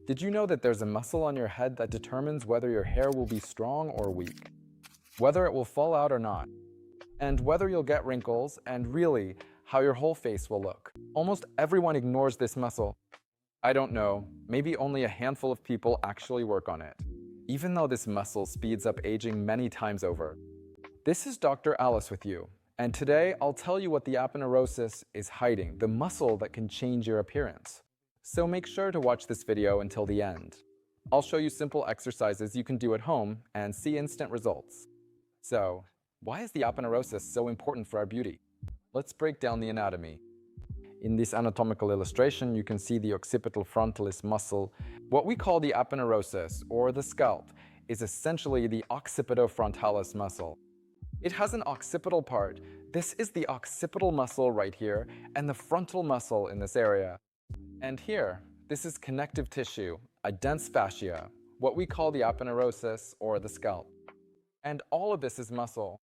Did you know that there's a muscle on your head that determines whether your hair will be strong or weak, whether it will fall out or not, and whether you'll get wrinkles, and really, how your whole face will look? Almost everyone ignores this muscle. I don't know, maybe only a handful of people actually work on it, even though this muscle speeds up aging many times over. This is Dr. Alice with you, and today I'll tell you what the aponeurosis is hiding, the muscle that can change your appearance. So make sure to watch this video until the end. I'll show you simple exercises you can do at home and see instant results. So, why is the aponeurosis so important for our beauty? Let's break down the anatomy. In this anatomical illustration, you can see the occipital frontalis muscle. What we call the aponeurosis, or the scalp, is essentially the occipitofrontalis muscle. It has an occipital part. This is the occipital muscle right here, and the frontal muscle in this area. And here, this is connective tissue, a dense fascia, what we call the aponeurosis, or the scalp. And all of this is muscle.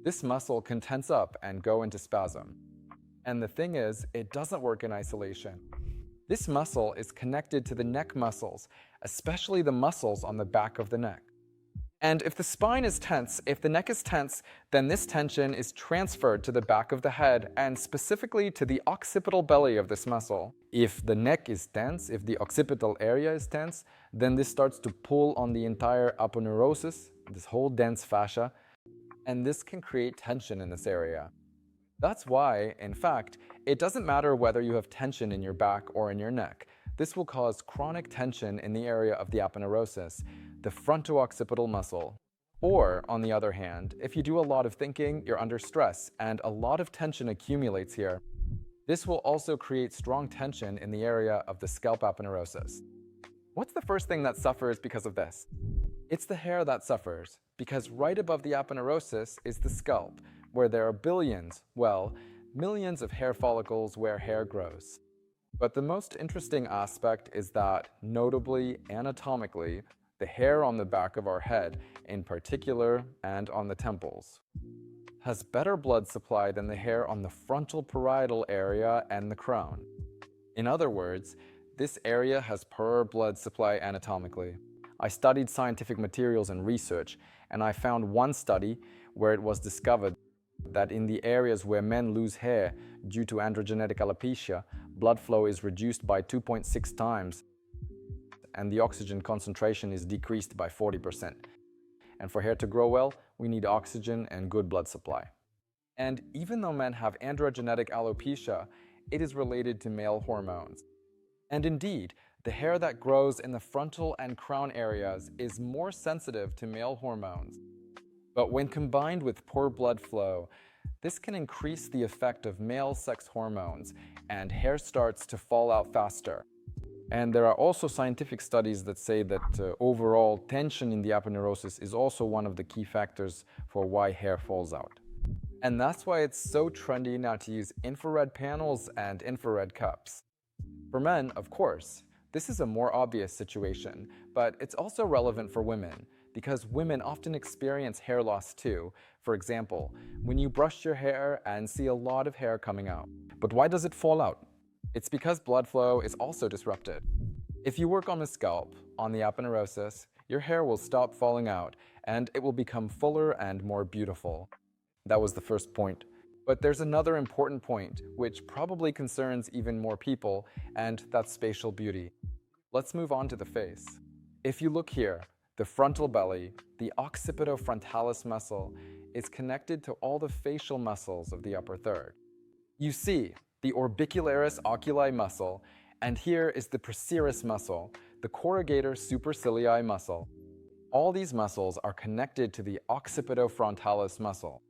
This muscle can tense up and go into spasm. And the thing is, it doesn't work in isolation. This muscle is connected to the neck muscles, especially the muscles on the back of the neck. And if the spine is tense, if the neck is tense, then this tension is transferred to the back of the head and specifically to the occipital belly of this muscle. If the neck is tense, if the occipital area is tense, then this starts to pull on the entire aponeurosis, this whole dense fascia, and this can create tension in this area. That's why, in fact, it doesn't matter whether you have tension in your back or in your neck. This will cause chronic tension in the area of the aponeurosis, the fronto-occipital muscle. Or, on the other hand, if you do a lot of thinking, you're under stress, and a lot of tension accumulates here. This will also create strong tension in the area of the scalp aponeurosis. What's the first thing that suffers because of this? It's the hair that suffers, because right above the aponeurosis is the scalp, where there are billions, well, millions of hair follicles where hair grows. But the most interesting aspect is that, notably, anatomically, the hair on the back of our head, in particular, and on the temples, has better blood supply than the hair on the frontal parietal area and the crown. In other words, this area has poorer blood supply anatomically. I studied scientific materials and research, and I found one study where it was discovered that in the areas where men lose hair due to androgenetic alopecia, blood flow is reduced by 2.6 times, and the oxygen concentration is decreased by 40%. And for hair to grow well, we need oxygen and good blood supply. And even though men have androgenetic alopecia, it is related to male hormones. And indeed, the hair that grows in the frontal and crown areas is more sensitive to male hormones. But when combined with poor blood flow, this can increase the effect of male sex hormones, and hair starts to fall out faster. And there are also scientific studies that say that overall tension in the aponeurosis is also one of the key factors for why hair falls out. And that's why it's so trendy now to use infrared panels and infrared cups. For men, of course, this is a more obvious situation, but it's also relevant for women, because women often experience hair loss too. For example, when you brush your hair and see a lot of hair coming out. But why does it fall out? It's because blood flow is also disrupted. If you work on the scalp, on the aponeurosis, your hair will stop falling out and it will become fuller and more beautiful. That was the first point. But there's another important point, which probably concerns even more people, and that's facial beauty. Let's move on to the face. If you look here, the frontal belly, the occipitofrontalis muscle, is connected to all the facial muscles of the upper third. You see, the orbicularis oculi muscle, and here is the procerus muscle, the corrugator supercilii muscle. All these muscles are connected to the occipitofrontalis muscle.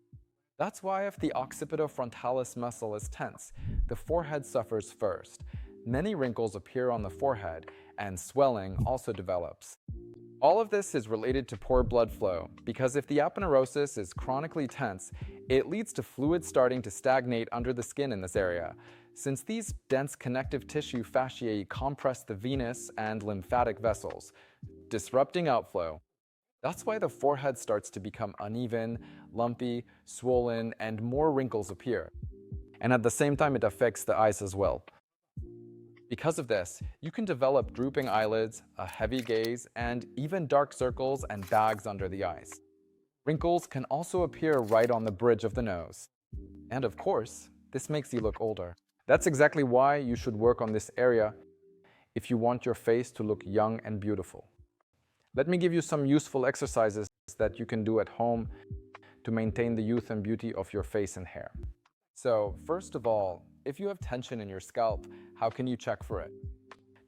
That's why if the occipitofrontalis muscle is tense, the forehead suffers first. Many wrinkles appear on the forehead, and swelling also develops. All of this is related to poor blood flow, because if the aponeurosis is chronically tense, it leads to fluid starting to stagnate under the skin in this area, since these dense connective tissue fasciae compress the venous and lymphatic vessels, disrupting outflow. That's why the forehead starts to become uneven, lumpy, swollen, and more wrinkles appear. And at the same time, it affects the eyes as well. Because of this, you can develop drooping eyelids, a heavy gaze, and even dark circles and bags under the eyes. Wrinkles can also appear right on the bridge of the nose. And of course, this makes you look older. That's exactly why you should work on this area if you want your face to look young and beautiful. Let me give you some useful exercises that you can do at home to maintain the youth and beauty of your face and hair. So, first of all, if you have tension in your scalp, how can you check for it?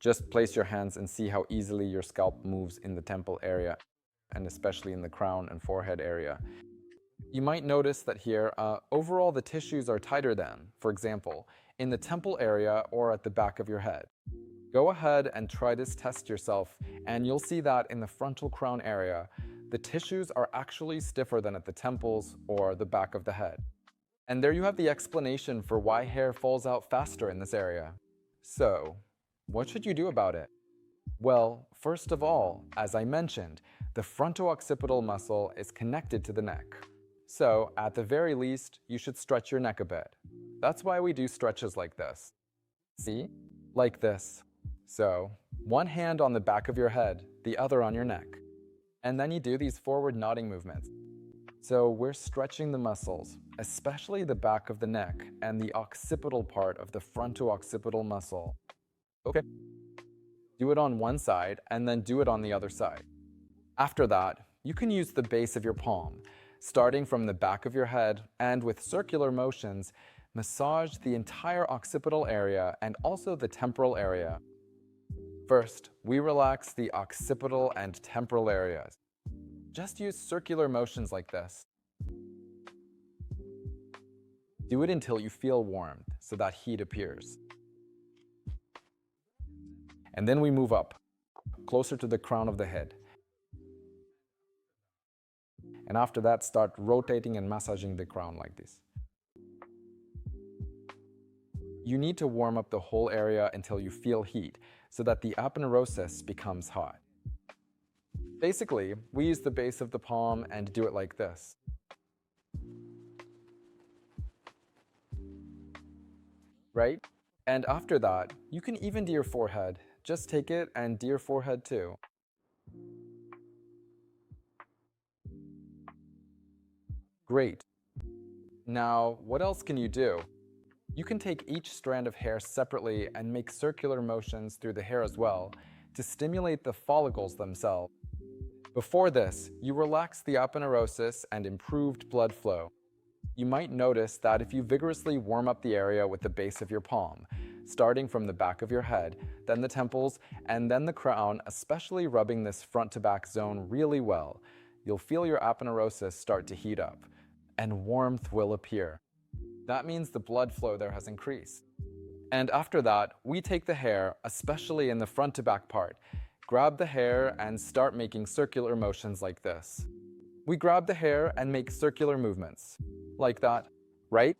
Just place your hands and see how easily your scalp moves in the temple area, and especially in the crown and forehead area. You might notice that here, overall the tissues are tighter than, for example, in the temple area or at the back of your head. Go ahead and try this test yourself, and you'll see that in the frontal crown area, the tissues are actually stiffer than at the temples or the back of the head. And there you have the explanation for why hair falls out faster in this area. So, what should you do about it? Well, first of all, as I mentioned, the fronto-occipital muscle is connected to the neck. So, at the very least, you should stretch your neck a bit. That's why we do stretches like this. See? Like this. So, one hand on the back of your head, the other on your neck. And then you do these forward nodding movements. So we're stretching the muscles, especially the back of the neck and the occipital part of the fronto-occipital muscle. Okay. Do it on one side and then do it on the other side. After that, you can use the base of your palm, starting from the back of your head, and with circular motions, massage the entire occipital area and also the temporal area. First, we relax the occipital and temporal areas. Just use circular motions like this. Do it until you feel warmth, so that heat appears. And then we move up, closer to the crown of the head. And after that, start rotating and massaging the crown like this. You need to warm up the whole area until you feel heat, so that the aponeurosis becomes hot. Basically, we use the base of the palm and do it like this. Right? And after that, you can even do your forehead. Just take it and do your forehead too. Great. Now, what else can you do? You can take each strand of hair separately and make circular motions through the hair as well to stimulate the follicles themselves. Before this, you relax the aponeurosis and improved blood flow. You might notice that if you vigorously warm up the area with the base of your palm, starting from the back of your head, then the temples, and then the crown, especially rubbing this front to back zone really well, you'll feel your aponeurosis start to heat up, and warmth will appear. That means the blood flow there has increased. And after that, we take the hair, especially in the front to back part, grab the hair and start making circular motions like this. We grab the hair and make circular movements, like that, right?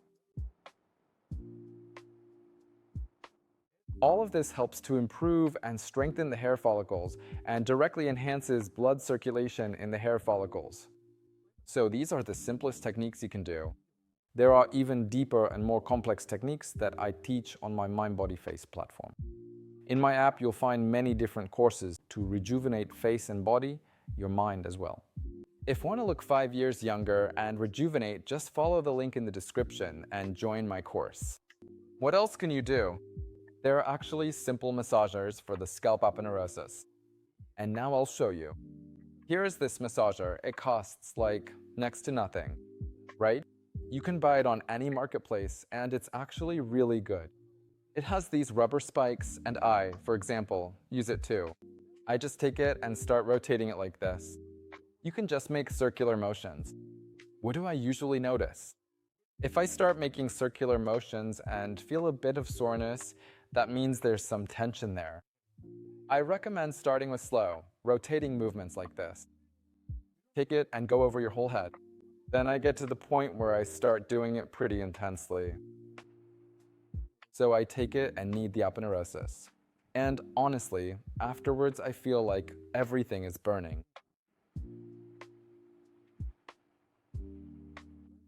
All of this helps to improve and strengthen the hair follicles and directly enhances blood circulation in the hair follicles. So these are the simplest techniques you can do. There are even deeper and more complex techniques that I teach on my Mind Body Face platform. In my app, you'll find many different courses to rejuvenate face and body, your mind as well. If you want to look 5 years younger and rejuvenate, just follow the link in the description and join my course. What else can you do? There are actually simple massagers for the scalp aponeurosis. And now I'll show you. Here is this massager. It costs like next to nothing, right? You can buy it on any marketplace and it's actually really good. It has these rubber spikes and I, for example, use it too. I just take it and start rotating it like this. You can just make circular motions. What do I usually notice? If I start making circular motions and feel a bit of soreness, that means there's some tension there. I recommend starting with slow, rotating movements like this. Take it and go over your whole head. Then I get to the point where I start doing it pretty intensely. So I take it and knead the aponeurosis. And honestly, afterwards I feel like everything is burning.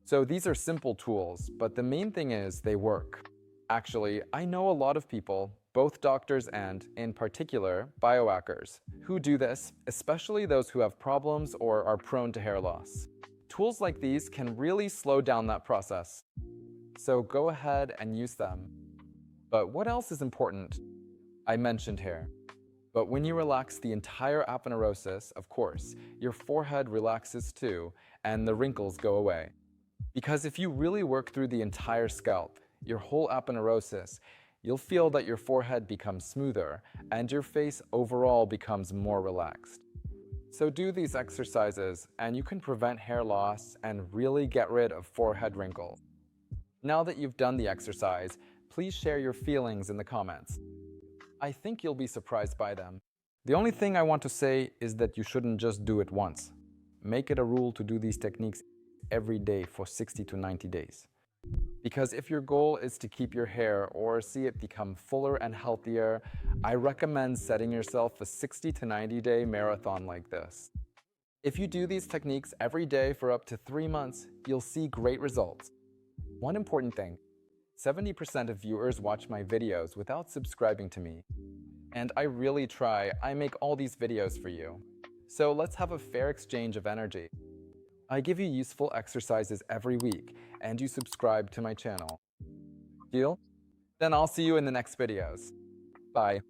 So these are simple tools, but the main thing is they work. Actually, I know a lot of people, both doctors and, in particular, biohackers, who do this, especially those who have problems or are prone to hair loss. Tools like these can really slow down that process. So go ahead and use them. But what else is important? I mentioned hair. But when you relax the entire aponeurosis, of course, your forehead relaxes too, and the wrinkles go away. Because if you really work through the entire scalp, your whole aponeurosis, you'll feel that your forehead becomes smoother and your face overall becomes more relaxed. So do these exercises and you can prevent hair loss and really get rid of forehead wrinkles. Now that you've done the exercise, please share your feelings in the comments. I think you'll be surprised by them. The only thing I want to say is that you shouldn't just do it once. Make it a rule to do these techniques every day for 60 to 90 days. Because if your goal is to keep your hair or see it become fuller and healthier, I recommend setting yourself a 60 to 90 day marathon like this. If you do these techniques every day for up to 3 months, you'll see great results. One important thing, 70% of viewers watch my videos without subscribing to me. And I really try, I make all these videos for you. So let's have a fair exchange of energy. I give you useful exercises every week, and you subscribe to my channel. Deal? Then I'll see you in the next videos. Bye.